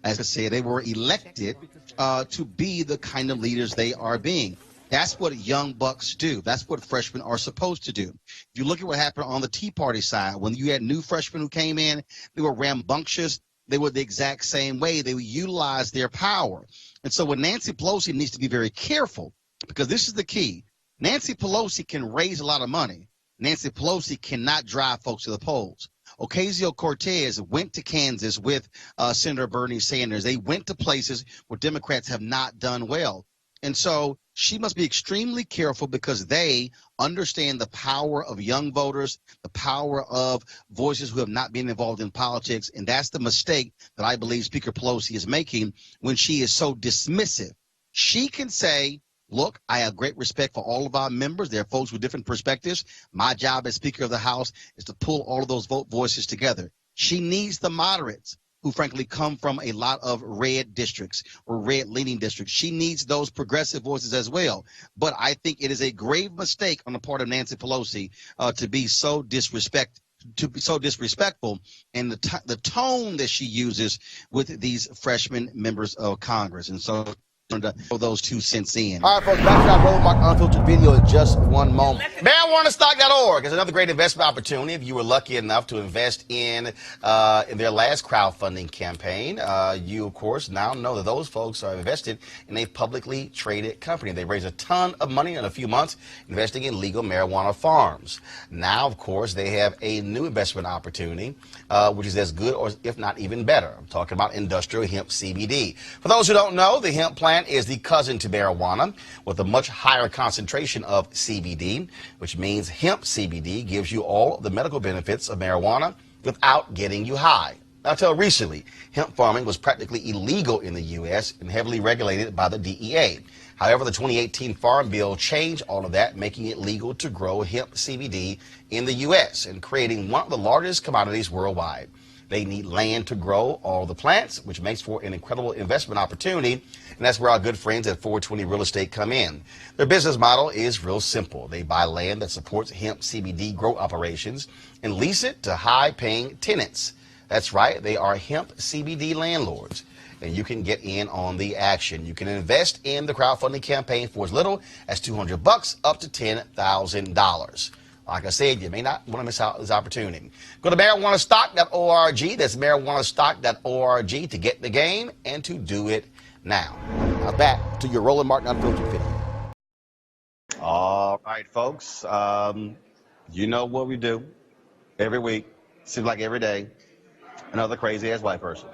as I said, they were elected to be the kind of leaders they are being. That's what young bucks do. That's what freshmen are supposed to do. If you look at what happened on the Tea Party side, when you had new freshmen who came in, they were rambunctious. They were the exact same way. They would utilize their power. And so what Nancy Pelosi needs to be very careful, because this is the key. Nancy Pelosi can raise a lot of money. Nancy Pelosi cannot drive folks to the polls. Ocasio-Cortez went to Kansas with Senator Bernie Sanders. They went to places where Democrats have not done well. And so she must be extremely careful because they understand the power of young voters, the power of voices who have not been involved in politics. And that's the mistake that I believe Speaker Pelosi is making when she is so dismissive. She can say, look, I have great respect for all of our members. There are folks with different perspectives. My job as Speaker of the House is to pull all of those voices together. She needs the moderates who frankly come from a lot of red districts or red leaning districts. She needs those progressive voices as well. But I think it is a grave mistake on the part of Nancy Pelosi to be so disrespectful and the tone that she uses with these freshman members of Congress. And so to throw those 2 cents in.
All right, folks, back to our Roland Martin Unfiltered video in just one moment. MarijuanaStock.org is another great investment opportunity. If you were lucky enough to invest in their last crowdfunding campaign, you, of course, now know that those folks are invested in a publicly traded company. They raised a ton of money in a few months investing in legal marijuana farms. Now, of course, they have a new investment opportunity, which is as good or if not even better. I'm talking about industrial hemp CBD. For those who don't know, the hemp plant is the cousin to marijuana with a much higher concentration of CBD, which means hemp CBD gives you all the medical benefits of marijuana without getting you high. Until recently, hemp farming was practically illegal in the U.S. and heavily regulated by the DEA. However, the 2018 Farm Bill changed all of that, making it legal to grow hemp CBD in the U.S. and creating one of the largest commodities worldwide. They need land to grow all the plants, which makes for an incredible investment opportunity. And that's where our good friends at 420 Real Estate come in. Their business model is real simple. They buy land that supports hemp CBD grow operations and lease it to high-paying tenants. That's right, they are hemp CBD landlords. And you can get in on the action. You can invest in the crowdfunding campaign for as little as $200 up to $10,000. Like I said, you may not want to miss out on this opportunity. Go to marijuanastock.org. That's marijuanastock.org to get in the game and to do it now. Now back to your Roland Martin Unfiltered video.
All right, folks. You know what we do every week. Seems like every day. Another crazy-ass white person.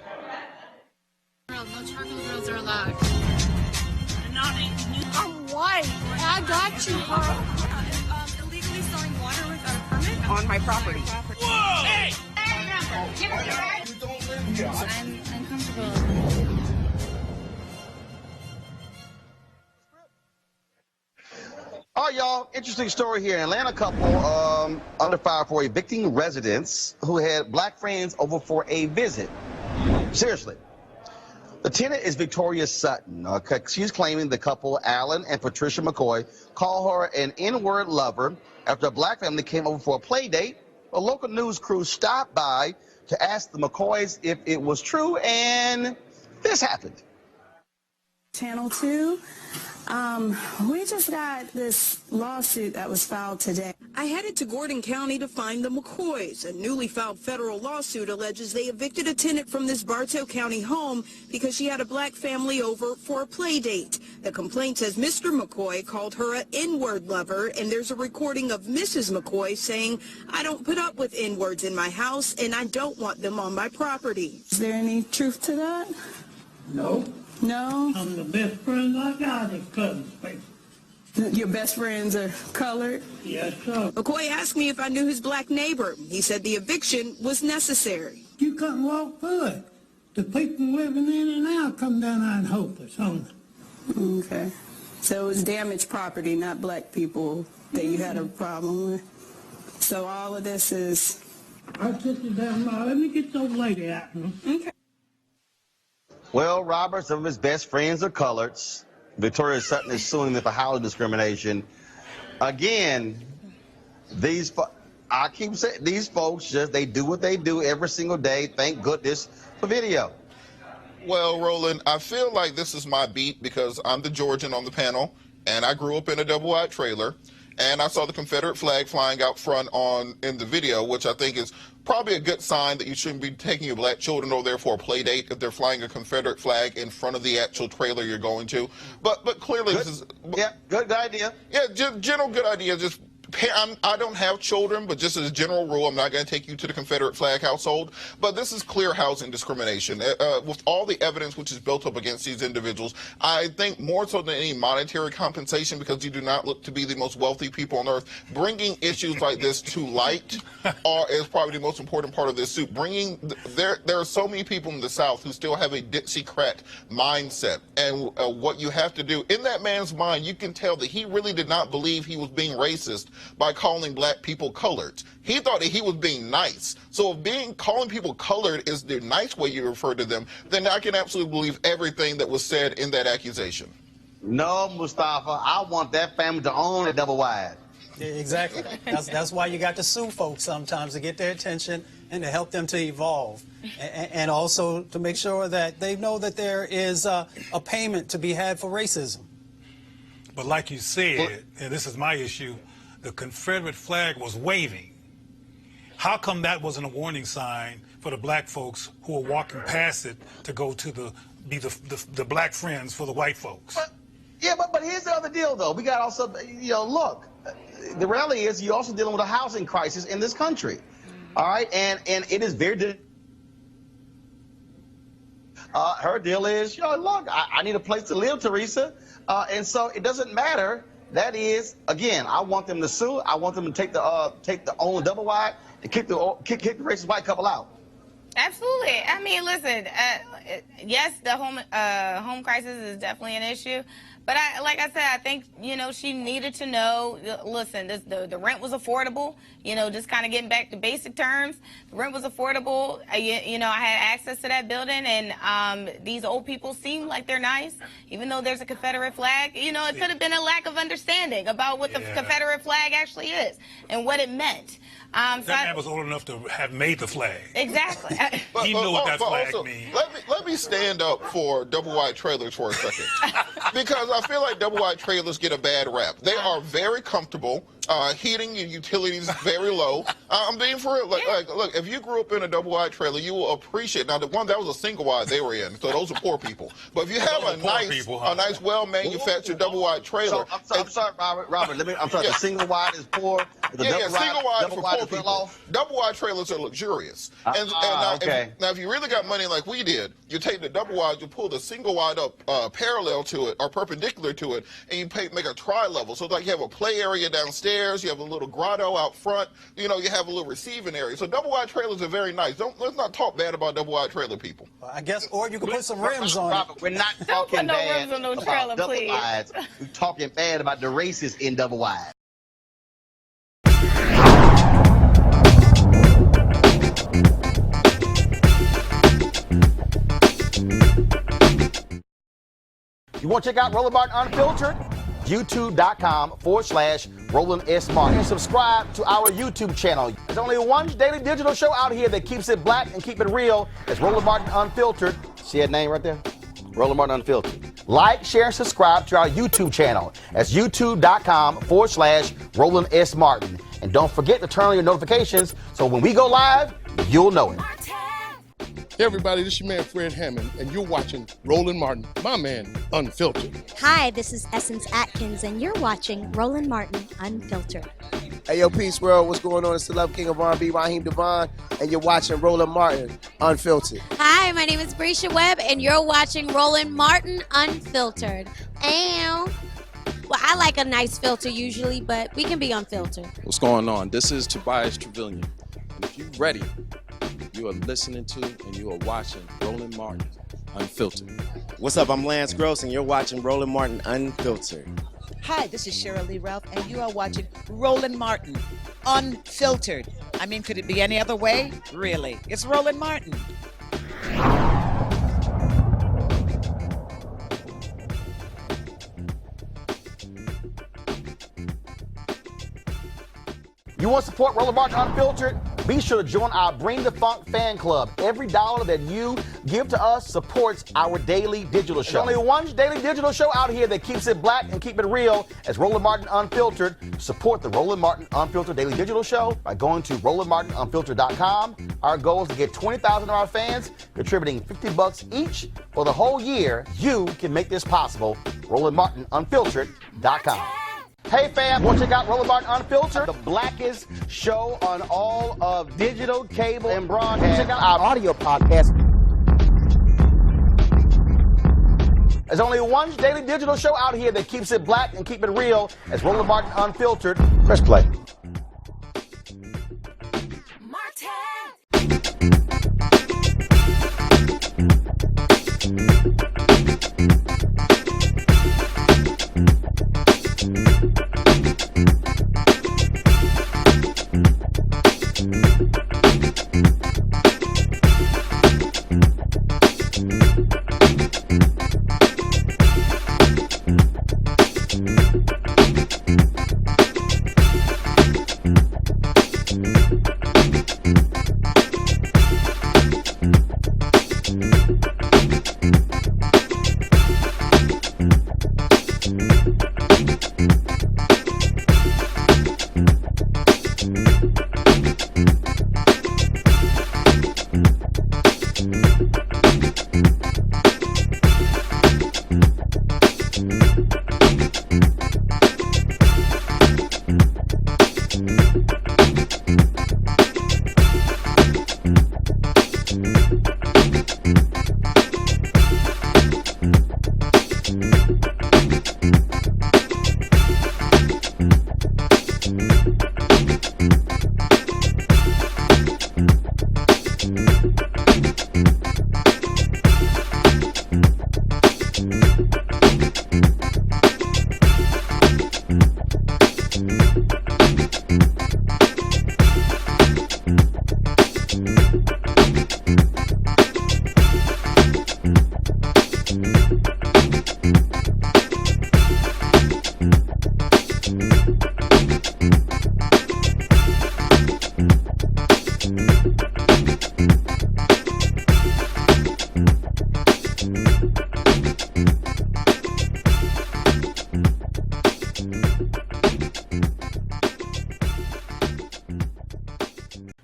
No charcoal grills are allowed. I'm white. I got you, bro. Illegally selling water without a permit
On my property.
Whoa! Hey!
You don't live here.
I'm uncomfortable.
All right, y'all. Interesting story here. An Atlanta couple under fire for evicting residents who had black friends over for a visit. Seriously. The tenant is Victoria Sutton. She's claiming the couple, Alan and Patricia McCoy, called her an N-word lover after a black family came over for a play date. A local news crew stopped by to ask the McCoys if it was true, and this happened.
Channel 2. We just got this lawsuit that was filed today.
I headed to Gordon County to find the McCoys. A newly filed federal lawsuit alleges they evicted a tenant from this Bartow County home because she had a black family over for a play date. The complaint says Mr. McCoy called her an N-word lover, and there's a recording of Mrs. McCoy saying, "I don't put up with N-words in my house, and I don't want them on my property."
Is there any truth to that?
No.
No?
I'm the best friend I got is colored people.
Your best friends are colored?
Yes, sir.
McCoy asked me if I knew his black neighbor. He said the eviction was necessary.
You couldn't walk through it. The people living in and out come down there and hope us on it.
Okay. So it was damaged property, not black people that you had a problem with. So all of this is...
I'll sit you down now. Let me get those lady out.
Okay.
Well, Robert, some of his best friends are coloreds. Victoria Sutton is suing them for housing discrimination. Again, I keep saying, these folks they do what they do every single day. Thank goodness for video.
Well, Roland, I feel like this is my beat because I'm the Georgian on the panel, and I grew up in a double-wide trailer, and I saw the Confederate flag flying out front in the video, which I think is probably a good sign that you shouldn't be taking your black children over there for a play date if they're flying a Confederate flag in front of the actual trailer you're going to. But clearly this is...
Yeah, good idea.
Yeah, general good idea. Just I don't have children, but just as a general rule, I'm not going to take you to the Confederate flag household. But this is clear housing discrimination. With all the evidence which is built up against these individuals, I think more so than any monetary compensation, because you do not look to be the most wealthy people on earth, bringing issues like this to light is probably the most important part of this suit. There are so many people in the South who still have a Dixiecrat mindset. And what you have to do, in that man's mind, you can tell that he really did not believe he was being racist by calling black people colored. He thought that he was being nice. So if calling people colored is the nice way you refer to them, then I can absolutely believe everything that was said in that accusation.
No, Mustafa, I want that family to own a double wide.
Yeah, exactly. That's why you got to sue folks sometimes, to get their attention and to help them to evolve. And also to make sure that they know that there is a payment to be had for racism.
But like you said, and this is my issue, the Confederate flag was waving. How come that wasn't a warning sign for the black folks who were walking past it to go to be the black friends for the white folks?
But here's the other deal, though. We got also, look, the reality is you're also dealing with a housing crisis in this country. All right, and it is very her deal is, look, I need a place to live, Teresa, and so it doesn't matter. That is, again, I want them to sue. I want them to take the own double wide and kick the racist white couple out.
Absolutely. I mean, listen. Yes, the home crisis is definitely an issue. But like I said, I think, she needed to know, listen, the rent was affordable, just kind of getting back to basic terms. The rent was affordable. I had access to that building, and these old people seem like they're nice, even though there's a Confederate flag. It could have been a lack of understanding about what the Confederate flag actually is and what it meant.
That man was old enough to have made the flag.
Exactly.
He knew what that flag
also,
means.
Let me stand up for double wide trailers for a second. Because I feel like double wide trailers get a bad rap. They are very comfortable. Heating and utilities very low. I'm being for real. Look, if you grew up in a double wide trailer, you will appreciate. Now, the one that was a single wide they were in, so those are poor people. But if you have a nice, well-manufactured double wide trailer.
So, I'm sorry, Robert. I'm sorry. The single wide is poor. The
single wide for poor people. Double wide trailers are luxurious. Now, if you really got money like we did, you take the double wide, you pull the single wide up parallel to it or perpendicular to it, and you make a tri-level. So it's like you have a play area downstairs. You have a little grotto out front. You have a little receiving area. So double wide trailers are very nice. Let's not talk bad about double wide trailer people.
I guess, or you can put some rims on
Robert, we're not talking bad about double wides. We're talking bad about the racists in double wide.
You want to check out Roland Martin Unfiltered? YouTube.com/Roland S. Martin. And subscribe to our YouTube channel. There's only one daily digital show out here that keeps it black and keep it real. It's Roland Martin Unfiltered. See that name right there? Roland Martin Unfiltered. Like, share, and subscribe to our YouTube channel. That's YouTube.com/Roland S. Martin. And don't forget to turn on your notifications so when we go live, you'll know it.
Hey everybody, this is your man Fred Hammond, and you're watching Roland Martin, my man, Unfiltered.
Hi, this is Essence Atkins, and you're watching Roland Martin Unfiltered.
Hey yo, Peace World, what's going on? It's the Love King of R&B, Raheem Devon, and you're watching Roland Martin Unfiltered.
Hi, my name is Brescia Webb, and you're watching Roland Martin Unfiltered. Ow. Well, I like a nice filter usually, but we can be unfiltered.
What's going on? This is Tobias Trevelyan, and if you're ready, you are listening to and you are watching Roland Martin Unfiltered.
What's up? I'm Lance Gross, and you're watching Roland Martin Unfiltered.
Hi, this is Cheryl Lee Ralph, and you are watching Roland Martin Unfiltered. I mean, could it be any other way? Really? It's Roland Martin.
You want to support Roland Martin Unfiltered? Be sure to join our Bring the Funk fan club. Every dollar that you give to us supports our daily digital show. There's only one daily digital show out here that keeps it black and keep it real. It's Roland Martin Unfiltered. Support the Roland Martin Unfiltered daily digital show by going to RolandMartinUnfiltered.com. Our goal is to get 20,000 of our fans contributing $50 each for the whole year. You can make this possible. RolandMartinUnfiltered.com. Hey fam, want to check out Roland Martin Unfiltered? The blackest show on all of digital, cable, and broadcast. Check out our audio podcast. There's only one daily digital show out here that keeps it black and keep it real. It's Roland Martin Unfiltered. Press play.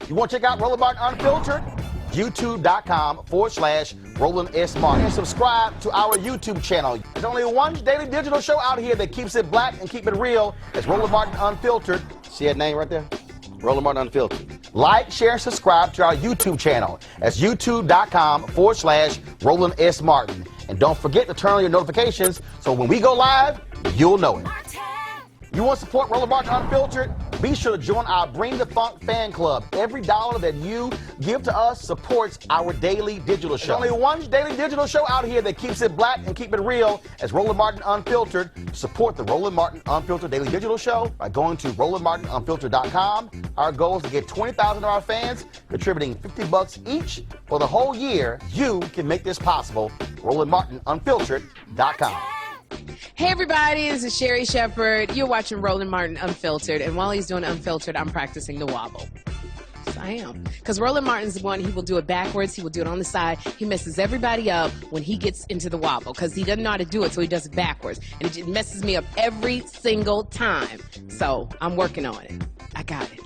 You want to check out Roland Martin Unfiltered? YouTube.com/Roland S. Martin. And subscribe to our YouTube channel. There's only one daily digital show out here that keeps it black and keep it real. It's Roland Martin Unfiltered. See that name right there? Roland Martin Unfiltered. Like, share, and subscribe to our YouTube channel. That's YouTube.com/Roland S. Martin. And don't forget to turn on your notifications so when we go live, you'll know it. You want to support Roland Martin Unfiltered? Be sure to join our Bring the Funk fan club. Every dollar that you give to us supports our daily digital show. There's only one daily digital show out here that keeps it black and keep it real. It's Roland Martin Unfiltered. Support the Roland Martin Unfiltered daily digital show by going to RolandMartinUnfiltered.com. Our goal is to get 20,000 of our fans contributing $50 each for the whole year. You can make this possible. RolandMartinUnfiltered.com.
Hey everybody, this is Sherry Shepherd. You're watching Roland Martin Unfiltered, and while he's doing Unfiltered, I'm practicing the wobble. Yes, I am. Because Roland Martin's the one, he will do it backwards, he will do it on the side. He messes everybody up when he gets into the wobble, because he doesn't know how to do it, so he does it backwards. And it messes me up every single time. So, I'm working on it. I got it.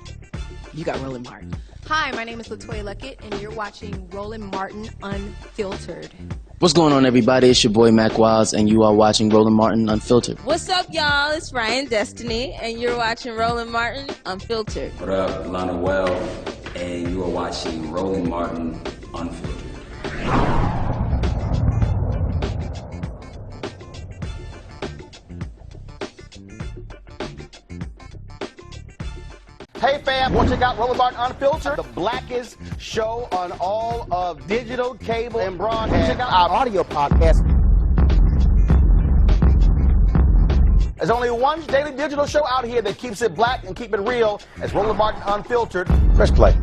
You got Roland Martin.
Hi, my name is LaToya Luckett, and you're watching Roland Martin Unfiltered.
What's going on, everybody? It's your boy Mac Wiles, and you are watching Roland Martin Unfiltered.
What's up, y'all? It's Ryan Destiny, and you're watching Roland Martin Unfiltered.
What up, Lana Well, and you are watching Roland Martin Unfiltered.
Hey fam, want to check out Roland Martin Unfiltered? The blackest show on all of digital, cable, and broadcast. Check out our audio podcast. There's only one daily digital show out here that keeps it black and keep it real. It's Roland Martin Unfiltered. Press play.